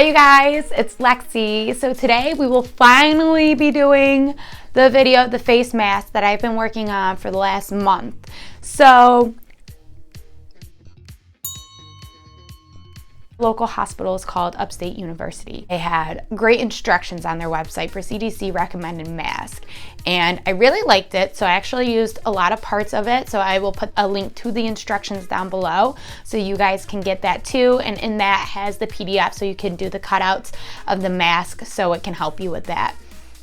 Hi you guys, it's Lexi. So today we will finally be doing the face mask that I've been working on for the last month. So local hospital is called Upstate University. They had great instructions on their website for CDC recommended mask, and I really liked it, so I actually used a lot of parts of it. So I will put a link to the instructions down below so you guys can get that too, and in that has the PDF so you can do the cutouts of the mask, so it can help you with that.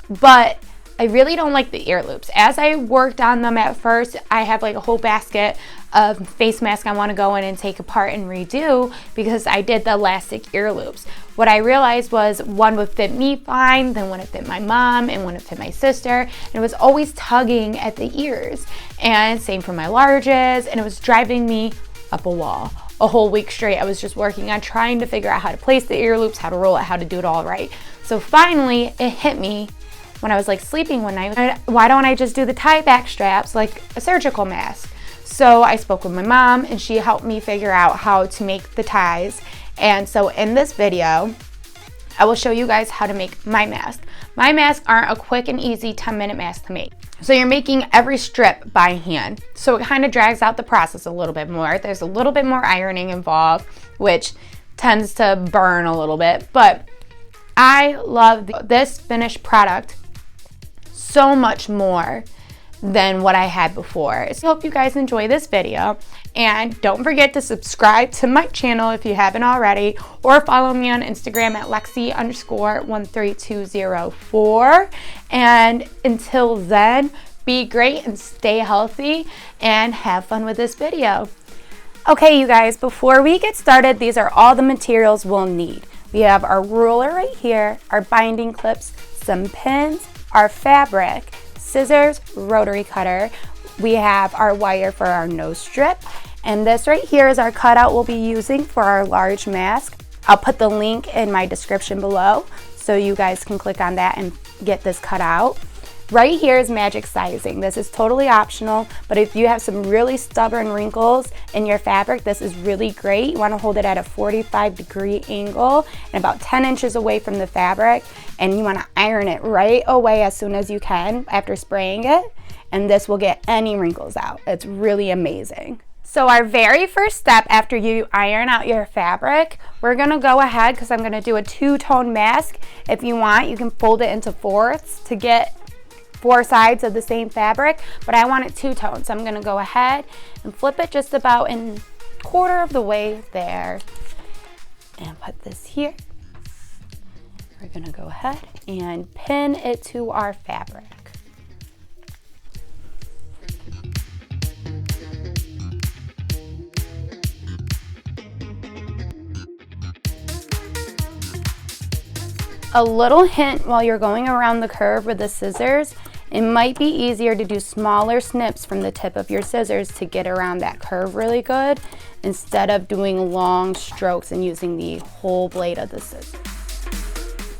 But I really don't like the ear loops. As I worked on them at first, I have like a whole basket of face masks I want to go in and take apart and redo because I did the elastic ear loops. What I realized was one would fit me fine, then one would fit my mom, and one would fit my sister, and it was always tugging at the ears. And same for my larges, and it was driving me up a wall. A whole week straight I was just working on trying to figure out how to place the ear loops, how to roll it, how to do it all right. So finally it hit me when I was like sleeping one night, why don't I just do the tie back straps like a surgical mask? So I spoke with my mom and she helped me figure out how to make the ties. And so in this video, I will show you guys how to make my mask. My masks aren't a quick and easy 10-minute mask to make. So you're making every strip by hand. So it kind of drags out the process a little bit more. There's a little bit more ironing involved, which tends to burn a little bit, but I love this finished product so much more than what I had before. So I hope you guys enjoy this video, and don't forget to subscribe to my channel if you haven't already, or follow me on Instagram at Lexi_13204. And until then, be great and stay healthy and have fun with this video. Okay, you guys, before we get started, these are all the materials we'll need. We have our ruler right here, our binding clips, some pins, our fabric, scissors, rotary cutter. We have our wire for our nose strip, and this right here is our cutout we'll be using for our large mask. I'll put the link in my description below so you guys can click on that and get this cut out. Right here is magic sizing. This is totally optional, but if you have some really stubborn wrinkles in your fabric, this is really great. You want to hold it at a 45-degree angle and about 10 inches away from the fabric, and you want to iron it right away as soon as you can after spraying it, and this will get any wrinkles out. It's really amazing. So our very first step after you iron out your fabric, we're gonna go ahead, because I'm gonna do a two-tone mask. If you want, you can fold it into fourths to get 4 sides of the same fabric, but I want it two-tone, so I'm gonna go ahead and flip it just about in quarter of the way there and put this here. We're gonna go ahead and pin it to our fabric. A little hint while you're going around the curve with the scissors, it might be easier to do smaller snips from the tip of your scissors to get around that curve really good, instead of doing long strokes and using the whole blade of the scissors.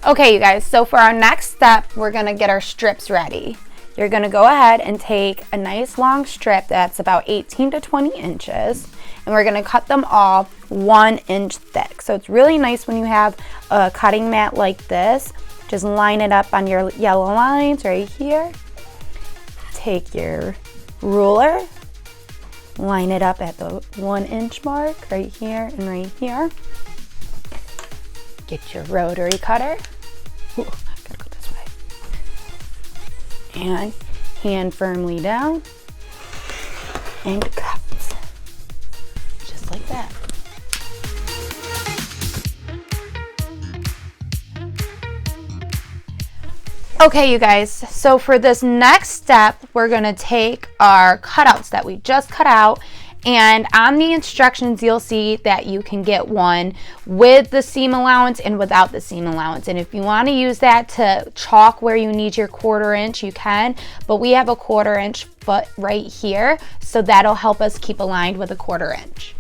Okay, you guys, so for our next step, we're gonna get our strips ready. You're gonna go ahead and take a nice long strip that's about 18 to 20 inches, and we're gonna cut them all 1 inch thick. So it's really nice when you have a cutting mat like this. Just line it up on your yellow lines right here. Take your ruler, line it up at the 1 inch mark right here and right here. Get your rotary cutter. Ooh, gotta go this way. And hand firmly down and cut. Just like that. Okay, you guys, so for this next step, we're gonna take our cutouts that we just cut out, and on the instructions, you'll see that you can get one with the seam allowance and without the seam allowance. And if you wanna use that to chalk where you need your 1/4 inch, you can, but we have a 1/4 inch foot right here, so that'll help us keep aligned with a 1/4 inch.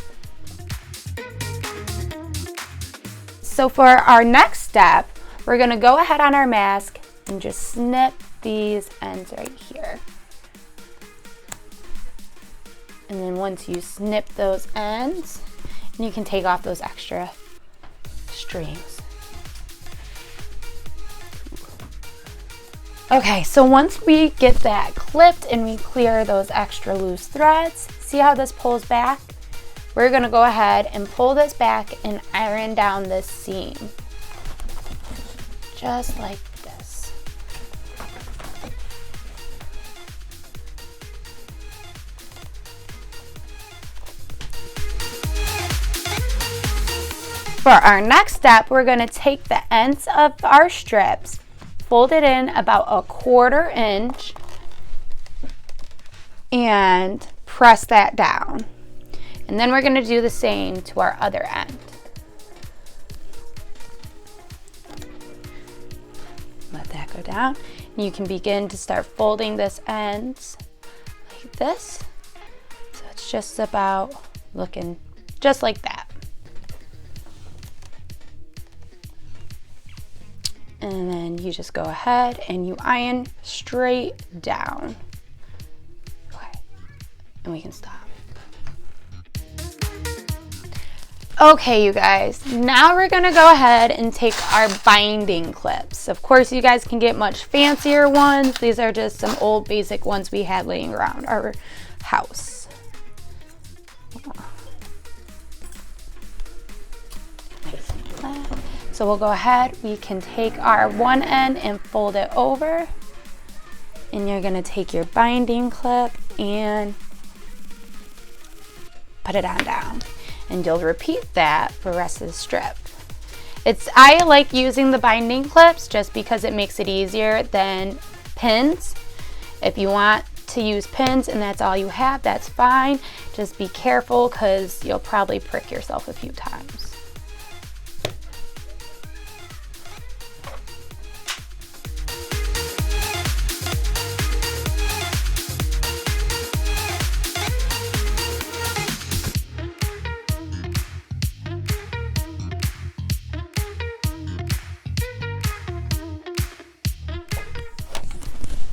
So for our next step, we're gonna go ahead on our mask and just snip these ends right here. And then once you snip those ends, you can take off those extra strings. Okay, so once we get that clipped and we clear those extra loose threads, see how this pulls back? We're gonna go ahead and pull this back and iron down this seam. Just like this. For our next step, we're gonna take the ends of our strips, fold it in about a 1/4 inch, and press that down. And then we're gonna do the same to our other end. Let that go down. And you can begin to start folding this ends like this. So it's just about looking just like that. And then you just go ahead and you iron straight down. Okay. And we can stop. Okay, you guys, now we're gonna go ahead and take our binding clips. Of course, you guys can get much fancier ones. These are just some old basic ones we had laying around our house. So we'll go ahead, we can take our one end and fold it over. And you're gonna take your binding clip and put it on down. And you'll repeat that for the rest of the strip. I like using the binding clips just because it makes it easier than pins. If you want to use pins and that's all you have, that's fine. Just be careful because you'll probably prick yourself a few times.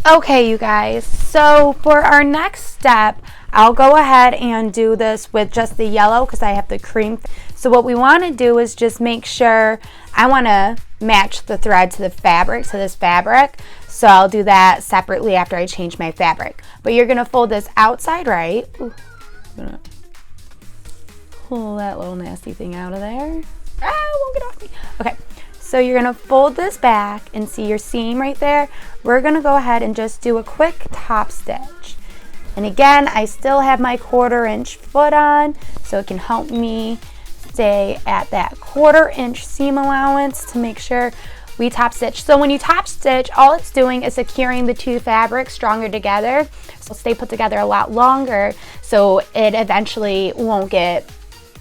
Okay, you guys, so for our next step, I'll go ahead and do this with just the yellow because I have the cream. So what we want to do is just make sure, I want to match the thread to the fabric, to this fabric. So I'll do that separately after I change my fabric. But you're going to fold this outside right. Ooh, I'm going to pull that little nasty thing out of there. Ah, it won't get off me. Okay. So you're gonna fold this back and see your seam right there. We're gonna go ahead and just do a quick top stitch. And again, I still have my 1/4 inch foot on, so it can help me stay at that 1/4 inch seam allowance to make sure we top stitch. So when you top stitch, all it's doing is securing the two fabrics stronger together. So it'll stay put together a lot longer, so it eventually won't get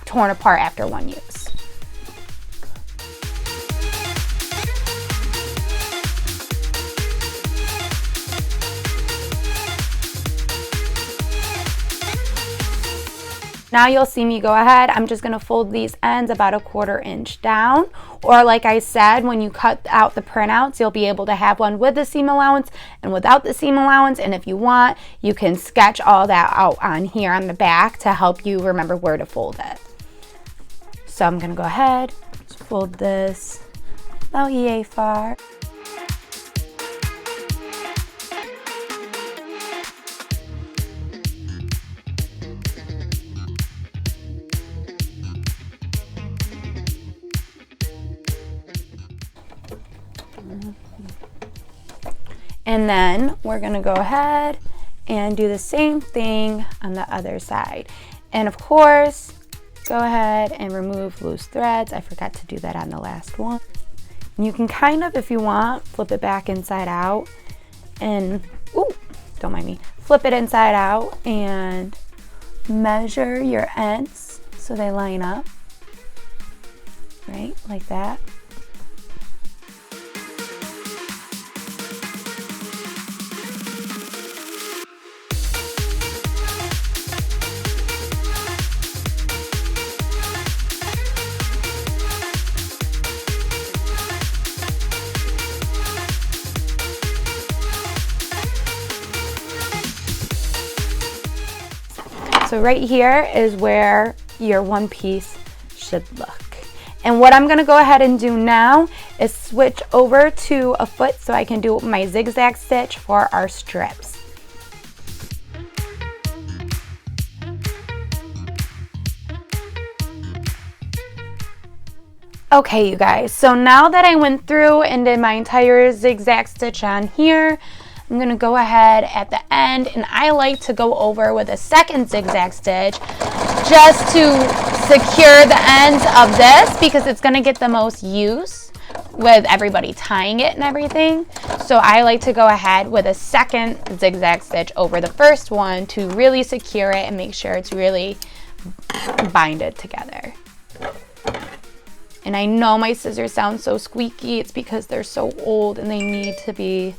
torn apart after one use. Now you'll see me go ahead, I'm just gonna fold these ends about a 1/4 inch down, or like I said, when you cut out the printouts, you'll be able to have one with the seam allowance and without the seam allowance, and if you want, you can sketch all that out on here on the back to help you remember where to fold it. So I'm gonna go ahead, fold this about yay far. And then we're gonna go ahead and do the same thing on the other side. And of course, go ahead and remove loose threads. I forgot to do that on the last one. And you can kind of, if you want, flip it back inside out and, ooh, don't mind me, flip it inside out and measure your ends so they line up, right, like that. So right here is where your one piece should look. And what I'm gonna go ahead and do now is switch over to a foot so I can do my zigzag stitch for our strips. Okay, you guys, so now that I went through and did my entire zigzag stitch on here, I'm gonna go ahead at the end, and I like to go over with a second zigzag stitch just to secure the ends of this, because it's gonna get the most use with everybody tying it and everything. So I like to go ahead with a second zigzag stitch over the first one to really secure it and make sure it's really binded together. And I know my scissors sound so squeaky. It's because they're so old and they need to be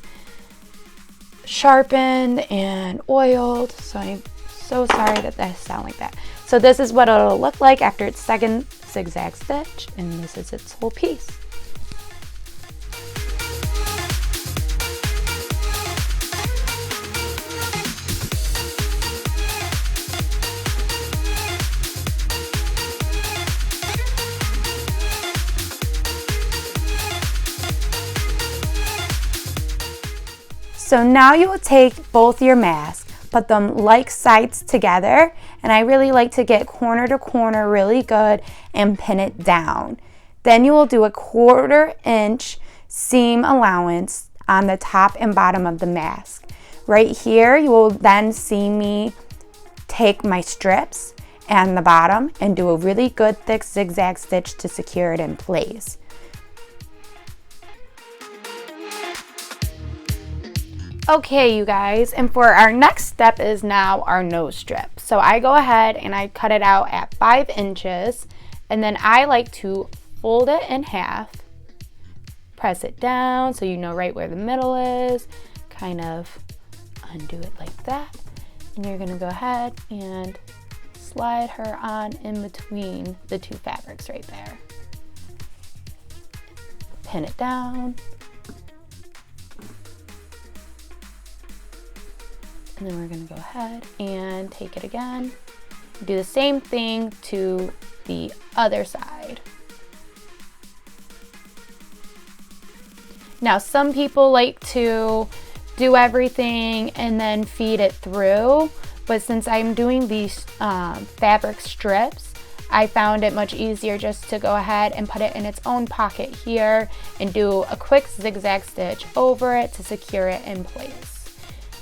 sharpened and oiled. So I'm so sorry that they sound like that. So this is what it'll look like after its second zigzag stitch, and this is its whole piece. So now you will take both your masks, put them like sides together, and I really like to get corner to corner really good and pin it down. Then you will do a 1/4 inch seam allowance on the top and bottom of the mask. Right here, you will then see me take my strips and the bottom and do a really good thick zigzag stitch to secure it in place. Okay, you guys, and for our next step is now our nose strip. So I go ahead and I cut it out at 5 inches, and then I like to fold it in half, press it down so you know right where the middle is, kind of undo it like that, and you're gonna go ahead and slide her on in between the two fabrics right there. Pin it down. And then we're gonna go ahead and take it again. Do the same thing to the other side. Now, some people like to do everything and then feed it through, but since I'm doing these fabric strips, I found it much easier just to go ahead and put it in its own pocket here and do a quick zigzag stitch over it to secure it in place.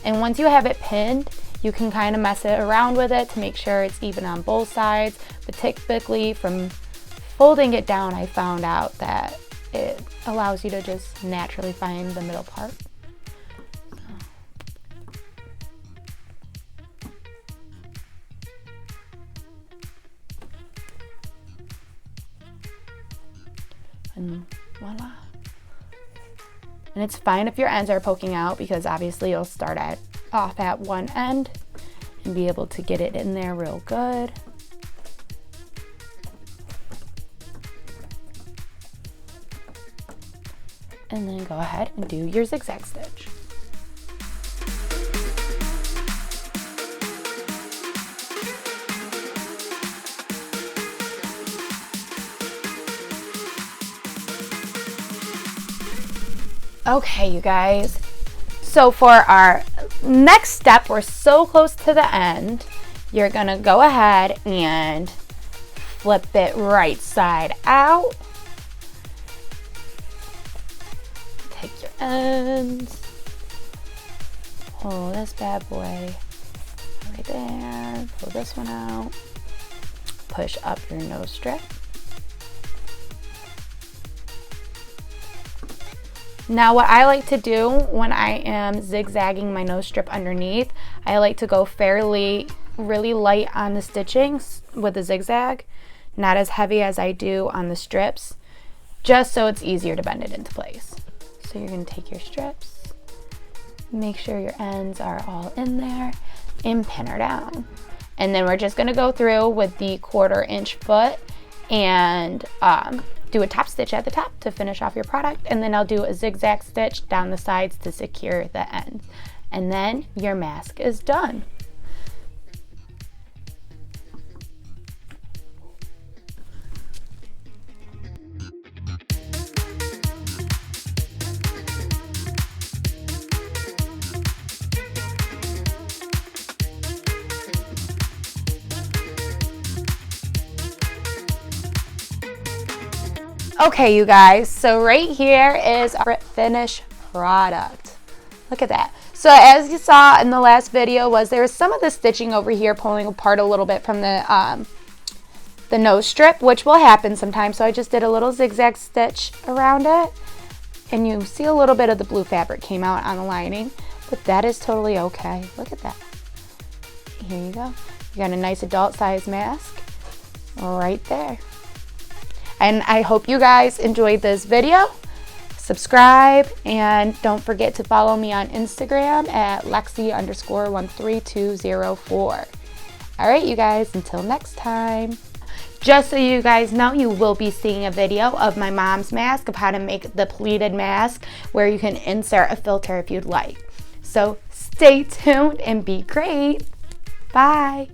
And once you have it pinned, you can kind of mess it around with it to make sure it's even on both sides. But typically from folding it down, I found out that it allows you to just naturally find the middle part. And voila. And it's fine if your ends are poking out, because obviously you'll start off at one end and be able to get it in there real good. And then go ahead and do your zigzag stitch. Okay, you guys, so for our next step, we're so close to the end. You're gonna go ahead and flip it right side out. Take your ends, pull this bad boy right there, pull this one out, push up your nose strip. Now what I like to do when I am zigzagging my nose strip underneath, I like to go really light on the stitching with the zigzag, not as heavy as I do on the strips, just so it's easier to bend it into place. So you're going to take your strips, make sure your ends are all in there, and pin her down. And then we're just going to go through with the 1/4 inch foot and do a top stitch at the top to finish off your product, and then I'll do a zigzag stitch down the sides to secure the ends. And then your mask is done. Okay, you guys, so right here is our finished product. Look at that. So as you saw in the last video, there was some of the stitching over here pulling apart a little bit from the nose strip, which will happen sometimes. So I just did a little zigzag stitch around it, and you see a little bit of the blue fabric came out on the lining, but that is totally okay. Look at that. Here you go. You got a nice adult size mask right there. And I hope you guys enjoyed this video. Subscribe, and don't forget to follow me on Instagram at Lexi_13204. All right, you guys, until next time. Just so you guys know, you will be seeing a video of my mom's mask, of how to make the pleated mask, where you can insert a filter if you'd like. So stay tuned and be great. Bye.